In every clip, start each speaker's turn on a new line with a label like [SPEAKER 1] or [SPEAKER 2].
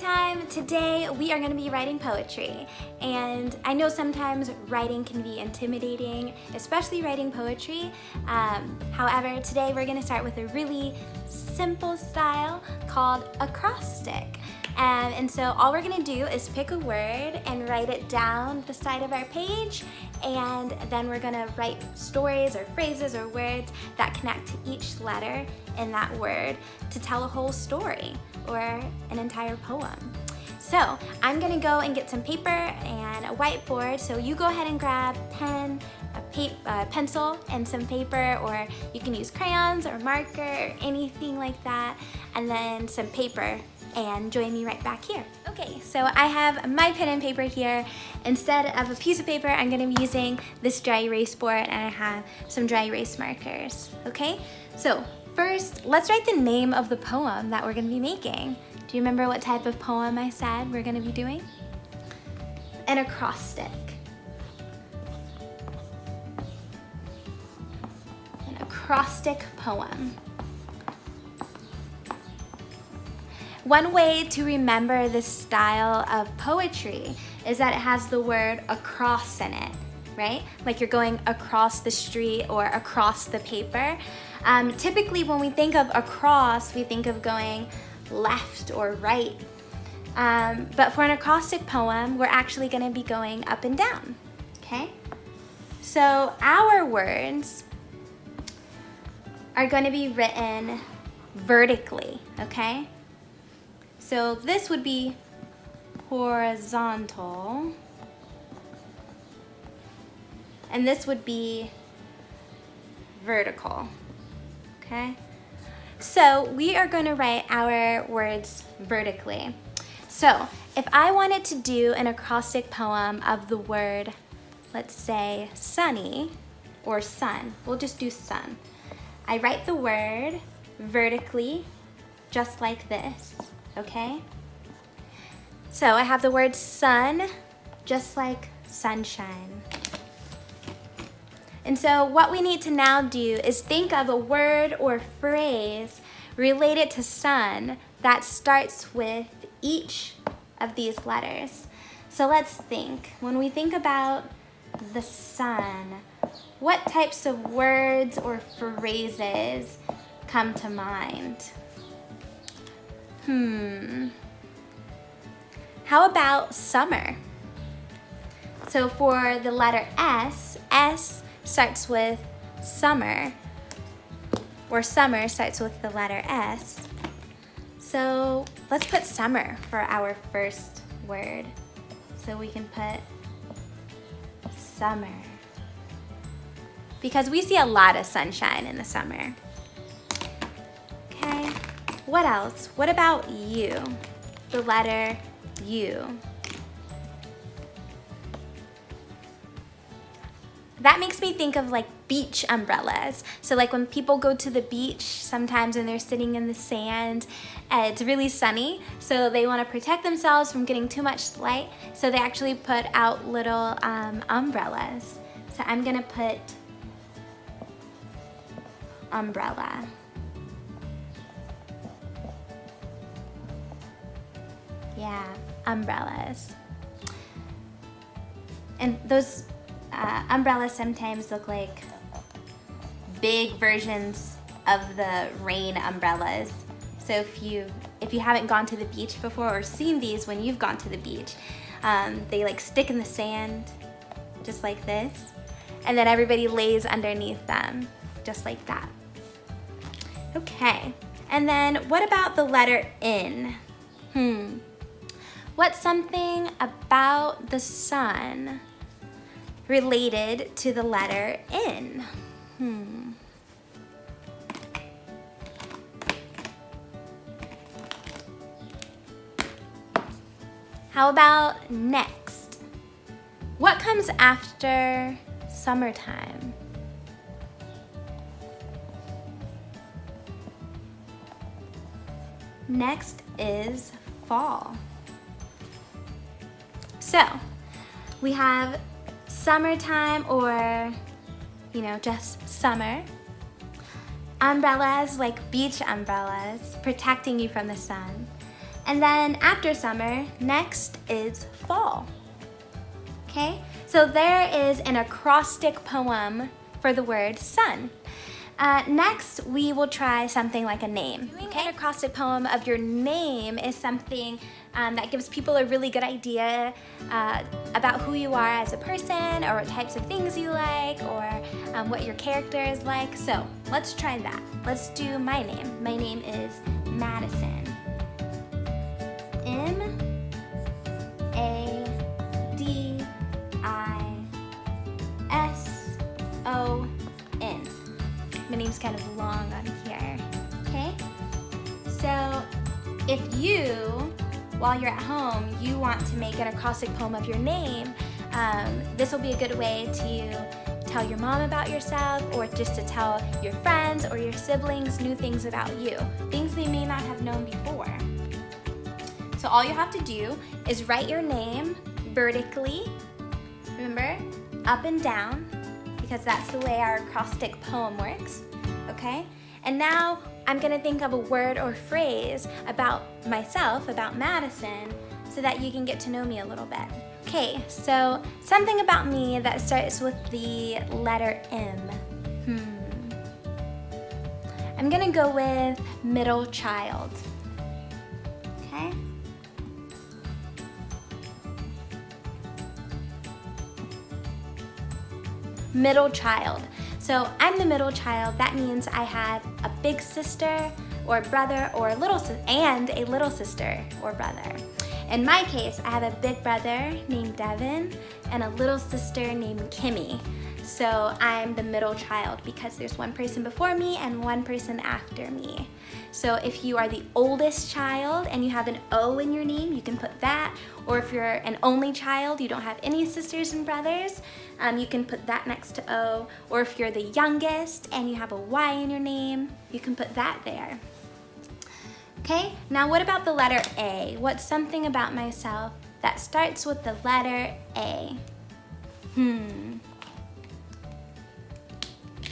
[SPEAKER 1] time. Today we are going to be writing poetry, and I know sometimes writing can be intimidating, especially writing poetry. However, today we're going to start with a really simple style called acrostic. And so all we're going to do is pick a word and write it down the side of our page, and then we're going to write stories or phrases or words that connect to each letter in that word to tell a whole story or an entire poem. So I'm going to go and get some paper and a whiteboard, so you go ahead and grab pen, a pencil and some paper, or you can use crayons or marker or anything like that, and then some paper, and join me right back here. Okay, so I have my pen and paper here. Instead of a piece of paper, I'm gonna be using this dry erase board, and I have some dry erase markers, okay? So first, let's write the name of the poem that we're gonna be making. Do you remember what type of poem I said we're gonna be doing? An acrostic. An acrostic poem. One way to remember this style of poetry is that it has the word across in it, right? Like you're going across the street or across the paper. Typically when we think of across, we think of going left or right. But for an acrostic poem, we're actually gonna be going up and down, okay? So our words are gonna be written vertically, okay? So this would be horizontal, and this would be vertical, okay? So we are going to write our words vertically. So if I wanted to do an acrostic poem of the word, let's say sunny or sun, we'll just do sun. I write the word vertically, just like this. Okay? So I have the word sun, just like sunshine. And so what we need to now do is think of a word or phrase related to sun that starts with each of these letters. So let's think. When we think about the sun, what types of words or phrases come to mind? How about summer? So for the letter S, S starts with summer, or summer starts with the letter S. So let's put summer for our first word. So we can put summer, because we see a lot of sunshine in the summer. Okay. What else? What about U? The letter U. That makes me think of like beach umbrellas. So like when people go to the beach, sometimes when they're sitting in the sand, it's really sunny, so they want to protect themselves from getting too much light, so they actually put out little umbrellas. So I'm gonna put umbrella. Yeah, umbrellas. And those umbrellas sometimes look like big versions of the rain umbrellas. So if you haven't gone to the beach before or seen these when you've gone to the beach, they like stick in the sand just like this, and then everybody lays underneath them just like that. Okay, and then what about the letter N? What's something about the sun related to the letter N? How about next? What comes after summertime? Next is fall. So we have summertime, or just summer. Umbrellas like beach umbrellas protecting you from the sun. And then after summer, next is fall. Okay, so there is an acrostic poem for the word sun. Next, we will try something like a name. Doing an acrostic poem of your name is something that gives people a really good idea about who you are as a person, or what types of things you like, or what your character is like. So let's try that. Let's do my name. My name is Madison. M-A-D-I-S-O-N. My name's kind of long on here, okay? So if you, while you're at home, you want to make an acrostic poem of your name, this will be a good way to tell your mom about yourself, or just to tell your friends or your siblings new things about you, things they may not have known before. So all you have to do is write your name vertically, remember, up and down, because that's the way our acrostic poem works, okay? And now I'm gonna think of a word or phrase about myself, about Madison, so that you can get to know me a little bit. Okay, so something about me that starts with the letter M. I'm gonna go with middle child, okay? Middle child. So I'm the middle child. That means I have a big sister or brother, or a little sister or brother. In my case, I have a big brother named Devin and a little sister named Kimmy. So I'm the middle child because there's one person before me and one person after me. So if you are the oldest child and you have an O in your name, you can put that. Or if you're an only child, you don't have any sisters and brothers, you can put that next to O. Or if you're the youngest and you have a Y in your name, you can put that there. Okay, now what about the letter A? What's something about myself that starts with the letter A?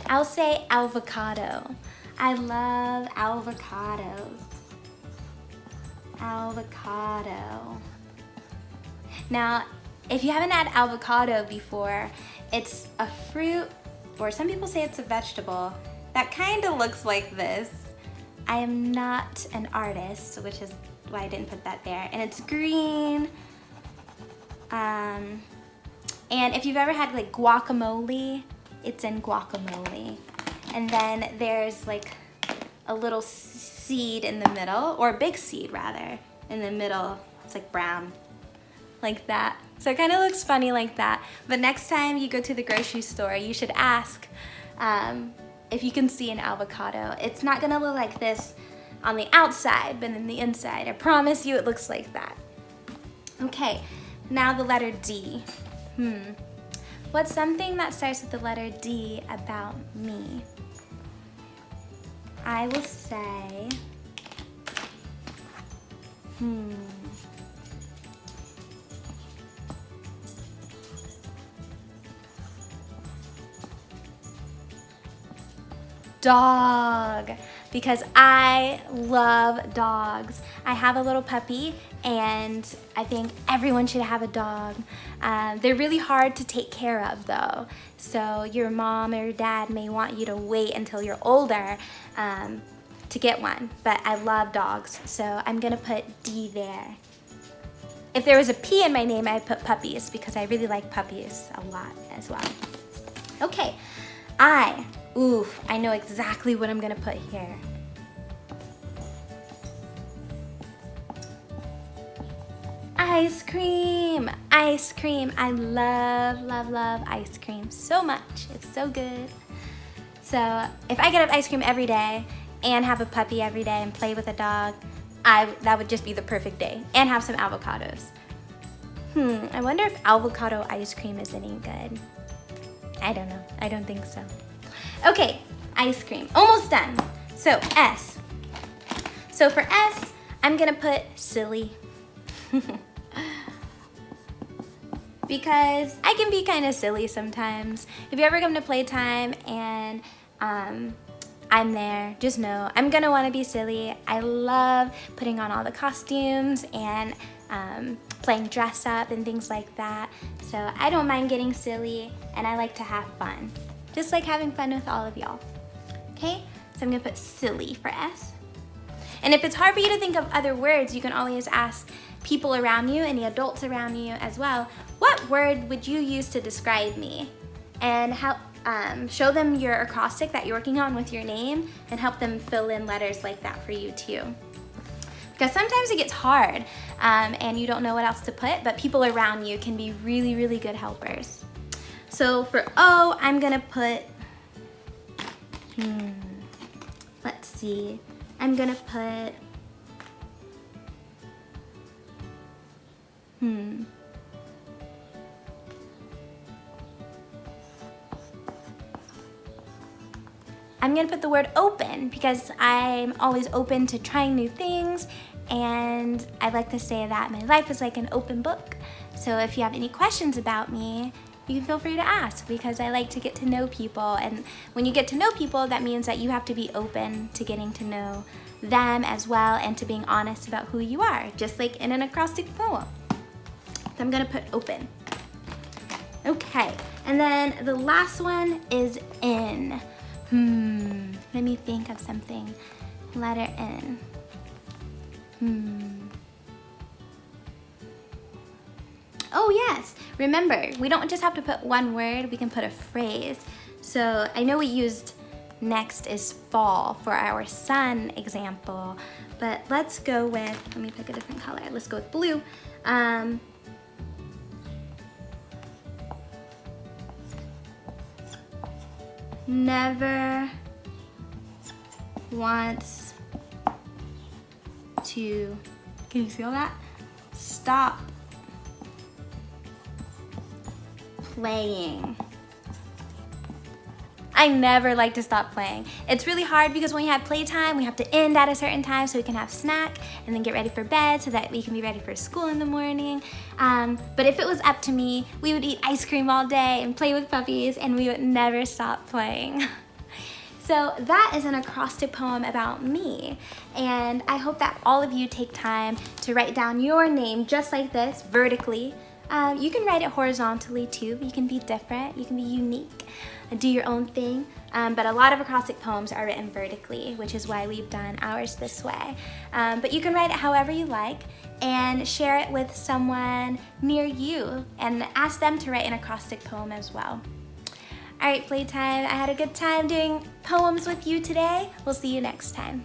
[SPEAKER 1] I'll say avocado. I love avocados. Avocado. Now, if you haven't had avocado before, it's a fruit, or some people say it's a vegetable, that kind of looks like this. I am not an artist, which is why I didn't put that there. And it's green. And if you've ever had like guacamole, it's in guacamole. And then there's like a little seed in the middle, or a big seed rather, in the middle. It's like brown, like that. So it kind of looks funny like that. But next time you go to the grocery store, you should ask if you can see an avocado. It's not gonna look like this on the outside, but in the inside, I promise you it looks like that. Okay, now the letter D. What's something that starts with the letter D about me? I will say, dog, because I love dogs. I have a little puppy, and I think everyone should have a dog. They're really hard to take care of though, so your mom or your dad may want you to wait until you're older to get one, but I love dogs, so I'm gonna put D there. If there was a P in my name, I'd put puppies, because I really like puppies a lot as well. Okay, I know exactly what I'm gonna put here. Ice cream, ice cream. I love, love, love ice cream so much. It's so good. So if I could have ice cream every day and have a puppy every day and play with a dog, that would just be the perfect day. And have some avocados. I wonder if avocado ice cream is any good. I don't know. I don't think so. Okay, ice cream. Almost done. So S. So for S, I'm gonna put silly. Because I can be kind of silly sometimes. If you ever come to playtime and I'm there. Just know I'm gonna wanna be silly. I love putting on all the costumes and playing dress up and things like that. So I don't mind getting silly, and I like to have fun. Just like having fun with all of y'all. Okay, so I'm gonna put silly for S. And if it's hard for you to think of other words, you can always ask people around you and the adults around you as well, what word would you use to describe me? And help show them your acrostic that you're working on with your name and help them fill in letters like that for you too. Because sometimes it gets hard and you don't know what else to put, but people around you can be really, really good helpers. So for O, I'm gonna put, let's see, I'm gonna put, I'm gonna put the word open because I'm always open to trying new things, and I like to say that my life is like an open book. So if you have any questions about me, you can feel free to ask because I like to get to know people, and when you get to know people, that means that you have to be open to getting to know them as well and to being honest about who you are, just like in an acrostic poem. So I'm gonna put open. Okay, and then the last one is N. Let me think of something. Letter N. Oh yes, remember, we don't just have to put one word, we can put a phrase. So I know we used next is fall for our sun example, but let's go with, let me pick a different color. Let's go with blue. Never wants to, can you feel that? Stop playing. I never like to stop playing. It's really hard because when we have playtime, we have to end at a certain time so we can have snack and then get ready for bed so that we can be ready for school in the morning. But if it was up to me, we would eat ice cream all day and play with puppies, and we would never stop playing. So that is an acrostic poem about me, and I hope that all of you take time to write down your name just like this, vertically. You can write it horizontally too. You can be different, you can be unique, do your own thing. But a lot of acrostic poems are written vertically, which is why we've done ours this way. But you can write it however you like and share it with someone near you and ask them to write an acrostic poem as well. All right, playtime, I had a good time doing poems with you today. We'll see you next time.